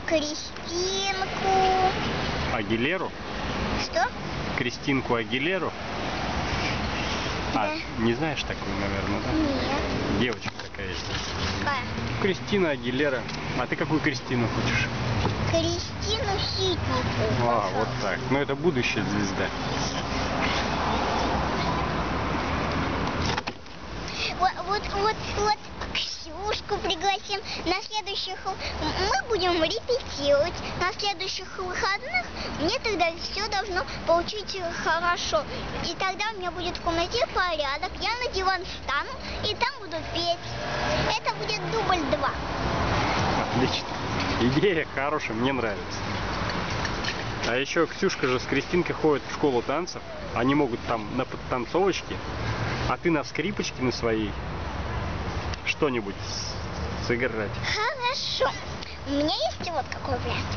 Кристинку. Агилеру? Что? Кристинку Агилеру? Да. Не знаешь такую, наверное, да? Нет. Девочка такая есть. Какая? Кристина Агилера. А ты какую Кристину хочешь? Кристину Ситнику. Вот так. Ну это будущая звезда. Вот Ксюшку пригласим на следующих. Мы будем репетировать на следующих выходных. Мне тогда все должно получиться хорошо. И тогда у меня будет в комнате порядок. Я на диван встану и там буду петь. Это будет дубль 2. Отлично. Идея хорошая, мне нравится. А еще Ксюшка же с Кристинкой ходят в школу танцев. Они могут там на подтанцовочке, а ты на скрипочке на своей что-нибудь сыграть. Хорошо. У меня есть вот какой вариант.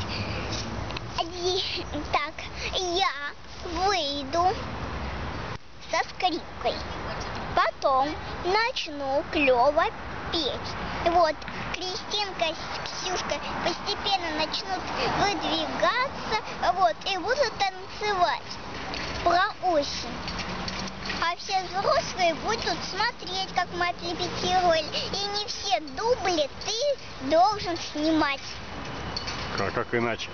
Так, я выйду со скрипкой. Потом начну клево петь. Вот Кристинка с Ксюшкой постепенно начнут выдвигаться, вот, и будут танцевать про осень. А все взрослые будут смотреть, как мы отрепетировали. И не все дубли ты должен снимать. Как иначе?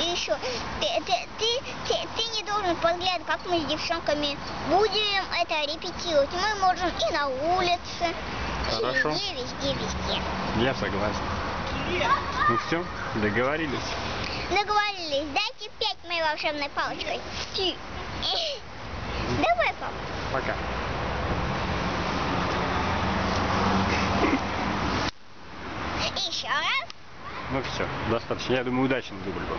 И еще, ты не должен подглядывать, как мы с девчонками будем это репетировать. Мы можем и на улице, Хорошо. и везде. Я согласен. Ну все, договорились. Договорились. Дайте 5 моей волшебной палочкой. Давай, папа. Пока. Еще раз. Ну все, достаточно. Я думаю, удачный дубль был.